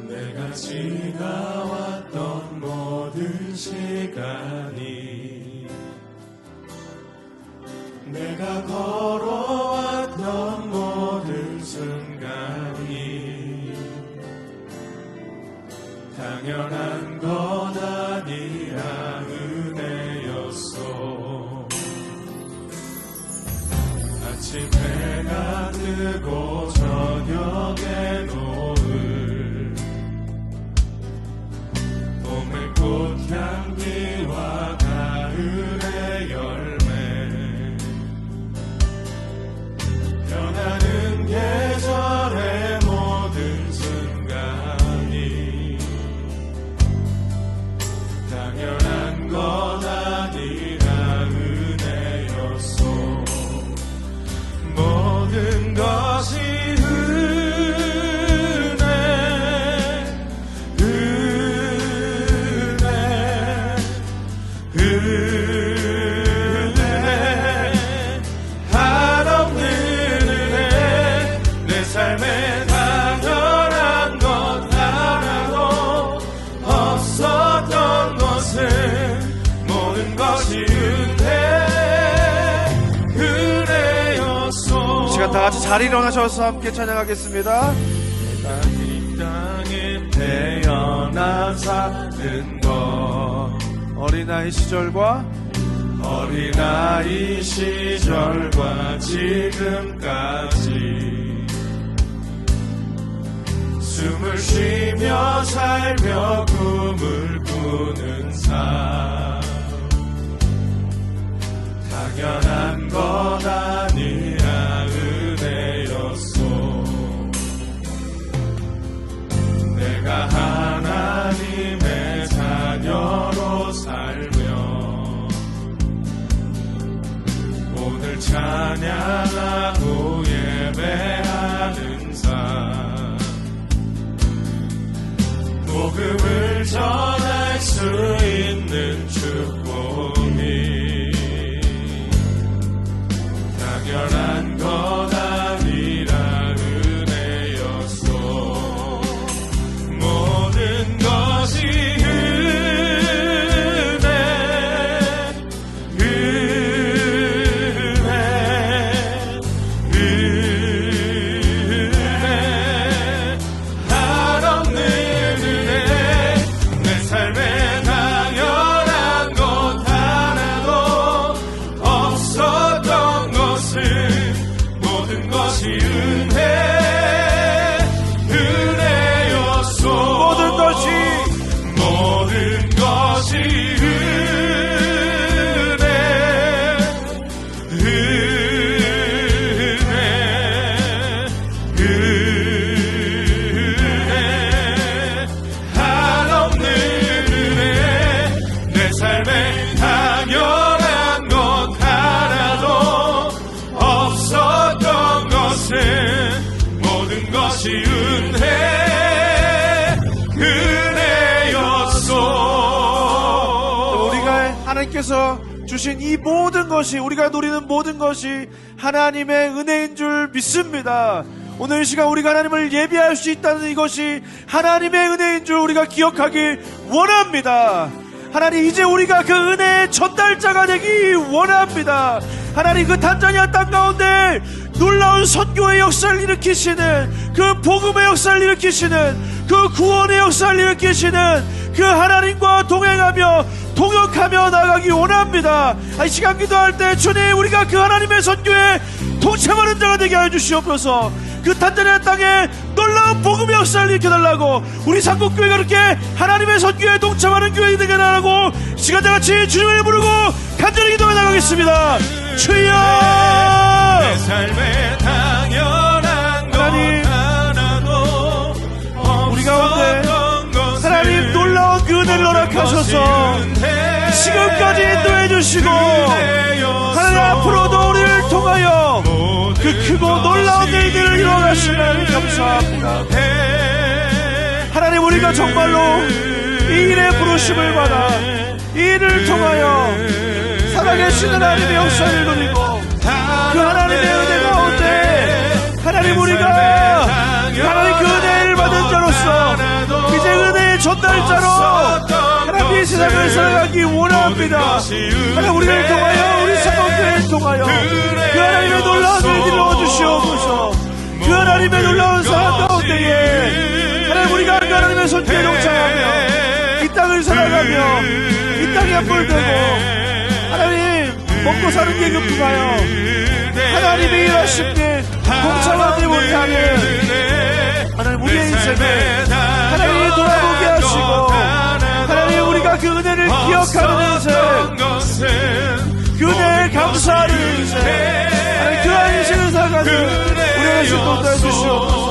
내가 지나왔던 모든 시간이, 내가 걸어왔던 모든 순간이 당연한 건 아니라 은혜였어. 아침 해가 뜨고 저녁에 노을, 봄을 것이 은혜 한없는 은혜 내 삶에 당연한 것 하나도 없었던 것은 모든 것이 은혜였소. 시간 다 같이 자리 일어나셔서 함께 찬양하겠습니다. 내가 이 땅에 태어나 사는 것 어린아이 시절과 어린아이 시절과 지금까지 숨을 쉬며 살며 꿈을 꾸는 삶 당연한 것 아니야 은혜였소. 내가 하나님의 자녀로 살며 오늘 찬양하고 예배하는 삶 복음을 전할 수 있는 축복이 당연한 것 아니라 은혜였소. 모든 것이 은혜 한없는 은혜 내 삶에 당연한 것 하나도 없었던 것은 모든 것이 은혜였소. 모든 것이 은혜 한없는 은혜 내 삶에 당연한 것 하나도 없었던 것은 모든 것이 은혜였소. 우리가 하나님께서 주신 이 모든 것이, 우리가 누리는 모든 것이 하나님의 은혜인 줄 믿습니다. 오늘 이 시간 우리가 하나님을 예배할 수 있다는 이것이 하나님의 은혜인 줄 우리가 기억하기 원합니다. 하나님, 이제 우리가 그 은혜의 전달자가 되기 원합니다. 하나님, 그 탄자니아 땅 가운데 놀라운 선교의 역사를 일으키시는, 그 복음의 역사를 일으키시는, 그 구원의 역사를 일으키시는 그 하나님과 동행하며 동역하며 나가기 원합니다. 이 시간 기도할 때 주님, 우리가 그 하나님의 선교에 동참하는 자가 되게 하여 주시옵소서. 그 탄자니아 땅에 놀라운 복음의 역사를 일으켜달라고, 우리 삼국교회가 그렇게 하나님의 선교에 동참하는 교회가 되게 하라고 시간 다 같이 주님을 부르고 간절히 기도해 나가겠습니다. 주여, 내 삶에 당연한 하나님, 것 하나도 우리 가운데 하나님 놀라운 그 은혜를 허락하셔서 지금까지 인도해 주시고 하나님 앞으로도 우리를 통하여 그 크고 놀라운 일들을 이루어가시면 감사합니다. 하나님, 우리가 정말로 이 일에 부르심을 받아 이 일을 통하여 살아계신 하나님의 역사를 누리고 그 하나님의 은혜 가운데 하나님, 우리가 하나님 그 은혜를 받은 자로서 이제 은혜의 전달자로 하나님 이 세상을 살아가기 원합니다. 하나님, 우리를 통하여, 우리 사모교회를 통하여 그 하나님의 놀라운 일들을 넣어주시옵소서. 그 하나님의 놀라운 사랑 가운데에 하나님, 우리가 그 하나님의 손길에 동참하며 이 땅을 살아가며 이 땅에 물들고 하나님 먹고 사는 게 급하여 하나님이 일하신 게 동참하지 못하는 하나님, 우리의 인생에 하나님이 돌아보게 하시고 하나님, 우리가 그 은혜를 기억하는 인생, 그 은혜에 감사하는 인생, 하나님 그러한 인생을 살아가는 우리의 인생 돕다 주시옵소서.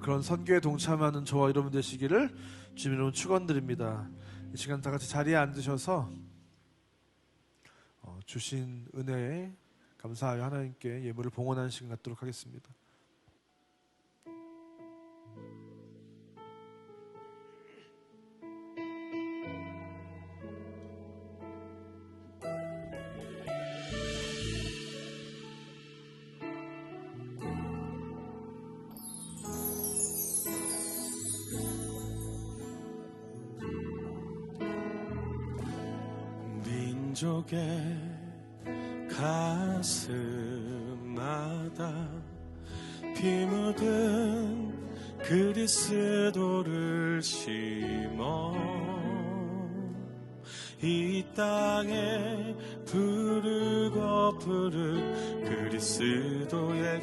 그런 선교에 동참하는 저와 여러분 되시기를 주님으로 축원드립니다. 이 시간 다 같이 자리에 앉으셔서 주신 은혜에 감사하여 하나님께 예물을 봉헌하는 시간 갖도록 하겠습니다. 민족의 가슴마다 피 묻은 그리스도를 심어 이 땅에 부르고 부른 그리스도의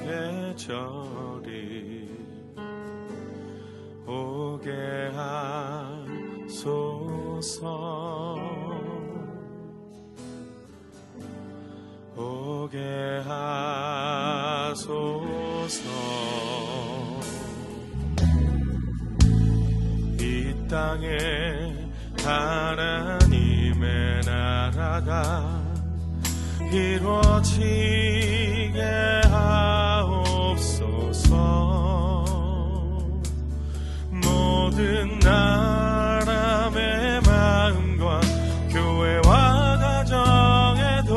계절이 오게 하소서. 오게 하소서. 이 땅에 하나님의 나라가 이루어지게 하옵소서. 모든 나라의 마음과 교회와 가정에도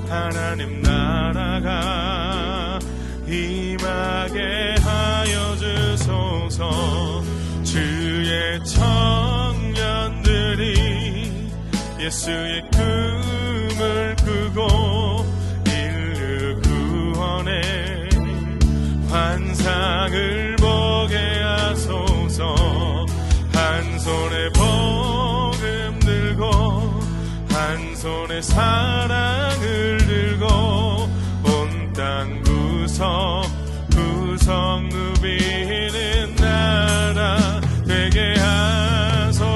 하나님 나라가 임하게 하여 주소서. 주의 청년들이 예수의 꿈을 꾸고 인류 구원의 환상을 보게 하소서. 한 손에 복음 들고 한 손에 사랑을 들고 온 땅 구석 누비는 나라 되게 하소서.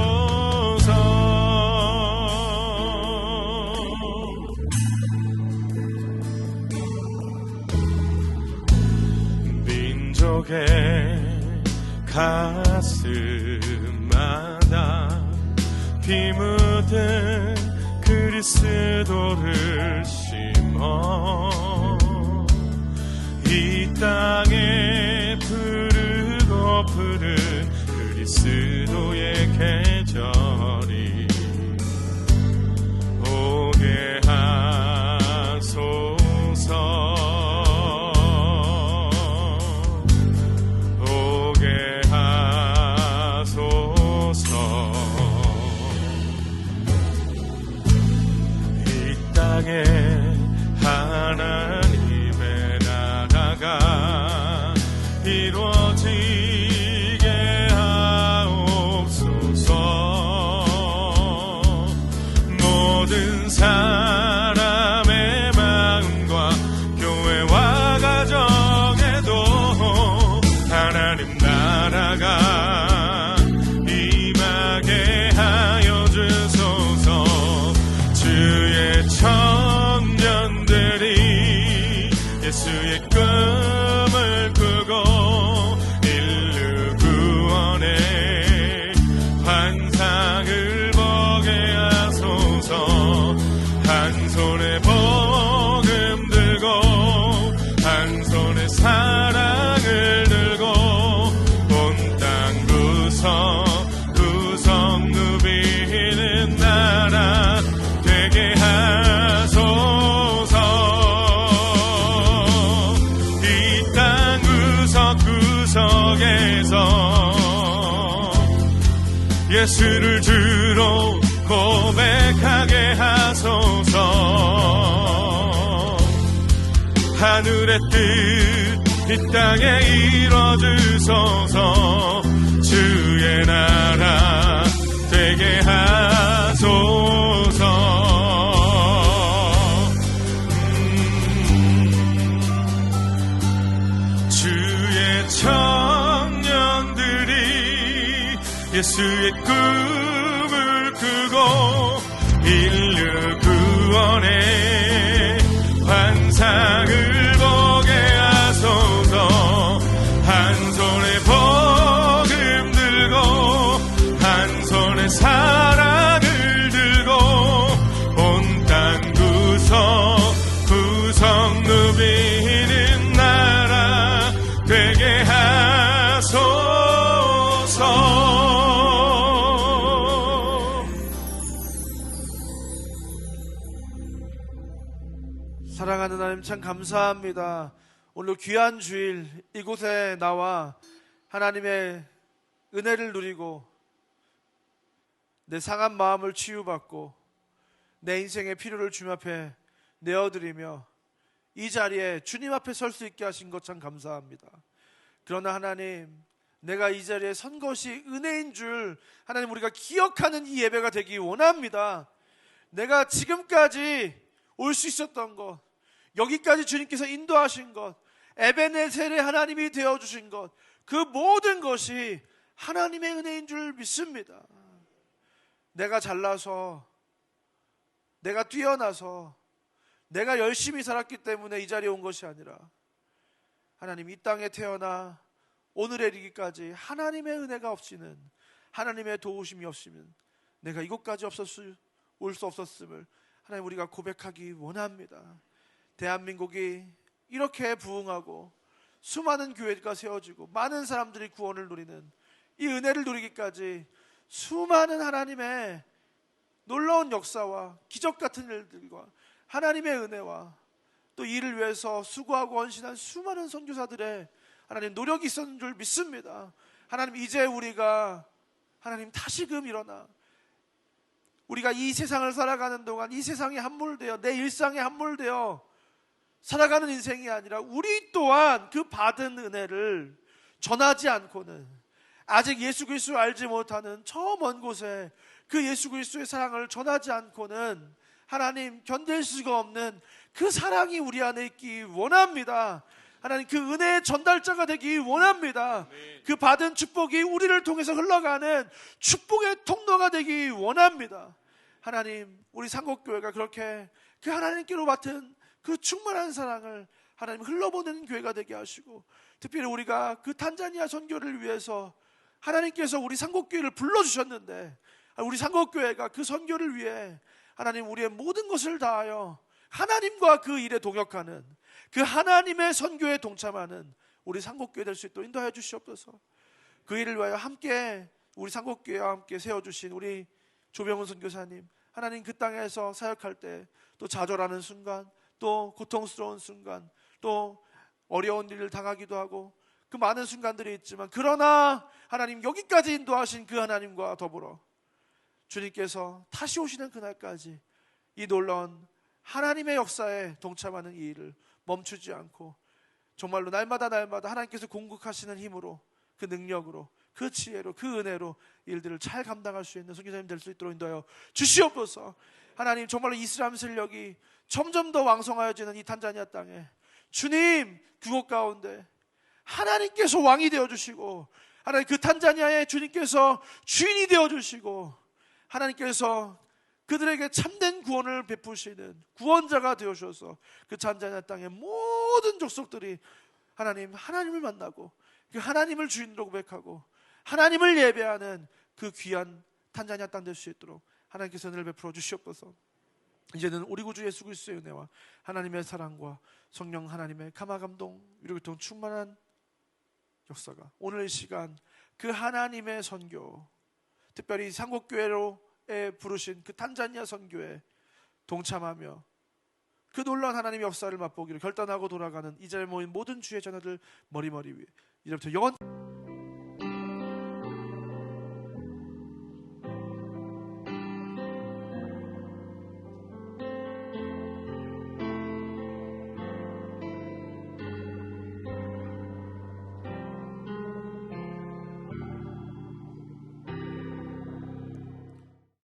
민족의 가슴마다 피 묻은 그리스도를 심어 이 땅에 부르고 부른 그리스도의 계절이 오게 하소서. 오게 하소서. 이 땅에 하나님의 나라가 이루어지게 하옵소서. 모든 사람의 마음과 교회와 가정에도 하나님 나라가 임하게 하여 주소서. 주의 청년들이 예수의 꿈을 꾸고 인류 구원의 환상을 보게 하소서. 한 손에 복음 들고 한 손에 사랑을 들고 온 땅 구석 누비는 나라 되게 하소서. 이 땅 구석구석에서 예수를 주로 고백하게 하소서. 하늘의 뜻 이 땅에 이뤄주소서. 주의 나라 되게 하소서. 주의 청년들이 예수의 꿈을 꾸고 인류 구원의 환상을 보게 하소서. 한 손 되게 하소서. 사랑하는 하나님, 참 감사합니다. 오늘 귀한 주일 이곳에 나와 하나님의 은혜를 누리고 내 상한 마음을 치유받고 내 인생의 필요를 주님 앞에 내어드리며 이 자리에 주님 앞에 설 수 있게 하신 것 참 감사합니다. 그러나 하나님, 내가 이 자리에 선 것이 은혜인 줄 하나님 우리가 기억하는 이 예배가 되기 원합니다. 내가 지금까지 올 수 있었던 것, 여기까지 주님께서 인도하신 것, 에베네셀의 하나님이 되어주신 것, 그 모든 것이 하나님의 은혜인 줄 믿습니다. 내가 잘나서, 내가 뛰어나서, 내가 열심히 살았기 때문에 이 자리에 온 것이 아니라 하나님, 이 땅에 태어나 오늘에 이르기까지 하나님의 은혜가 없이는, 하나님의 도우심이 없으면 내가 이곳까지 올 수 없었음을 하나님 우리가 고백하기 원합니다. 대한민국이 이렇게 부흥하고 수많은 교회가 세워지고 많은 사람들이 구원을 누리는 이 은혜를 누리기까지 수많은 하나님의 놀라운 역사와 기적 같은 일들과 하나님의 은혜와 또 이를 위해서 수고하고 헌신한 수많은 선교사들의 하나님 노력이 있었는 줄 믿습니다. 하나님, 이제 우리가 하나님 다시금 일어나 우리가 이 세상을 살아가는 동안 이 세상에 함몰되어 내 일상에 함몰되어 살아가는 인생이 아니라 우리 또한 그 받은 은혜를 전하지 않고는 아직 예수 그리스도를 알지 못하는 저 먼 곳에 그 예수 그리스도의 사랑을 전하지 않고는 하나님 견딜 수가 없는 그 사랑이 우리 안에 있기 원합니다. 하나님, 그 은혜의 전달자가 되기 원합니다. 그 받은 축복이 우리를 통해서 흘러가는 축복의 통로가 되기 원합니다. 하나님, 우리 상곡교회가 그렇게 그 하나님께로 맡은 그 충만한 사랑을 하나님 흘러보내는 교회가 되게 하시고, 특별히 우리가 그 탄자니아 선교를 위해서 하나님께서 우리 상곡교회를 불러주셨는데 우리 상곡교회가 그 선교를 위해 하나님 우리의 모든 것을 다하여 하나님과 그 일에 동역하는, 그 하나님의 선교에 동참하는 우리 상곡교회 될 수 있도록 인도하여 주시옵소서. 그 일을 위하여 함께 우리 상곡교회와 함께 세워주신 우리 조병훈 선교사님, 하나님 그 땅에서 사역할 때 또 좌절하는 순간, 또 고통스러운 순간, 또 어려운 일을 당하기도 하고 그 많은 순간들이 있지만, 그러나 하나님 여기까지 인도하신 그 하나님과 더불어 주님께서 다시 오시는 그날까지 이 놀라운 하나님의 역사에 동참하는 이 일을 멈추지 않고 정말로 날마다 하나님께서 공급하시는 힘으로, 그 능력으로, 그 지혜로, 그 은혜로 일들을 잘 감당할 수 있는 선교사님 될 수 있도록 인도하여 주시옵소서. 하나님, 정말로 이슬람 세력이 점점 더 왕성하여지는 이 탄자니아 땅에 주님 그곳 가운데 하나님께서 왕이 되어주시고, 하나님 그 탄자니아에 주님께서 주인이 되어주시고, 하나님께서 그들에게 참된 구원을 베푸시는 구원자가 되어주셔서 그 탄자니아 땅의 모든 족속들이 하나님을 만나고 그 하나님을 주인으로 고백하고 하나님을 예배하는 그 귀한 탄자니아 땅 될 수 있도록 하나님께서 은혜를 베풀어 주시옵소서. 이제는 우리 구주 예수 그리스도의 은혜와 하나님의 사랑과 성령 하나님의 감화감동 위로교통 충만한 역사가 오늘 이 시간 그 하나님의 선교, 특별히 상곡교회로에 부르신 그 탄자니아 선교에 동참하며 그 놀라운 하나님의 역사를 맛보기로 결단하고 돌아가는 이 자리에 모인 모든 주의 자녀들 머리머리 위에 이제부터 영원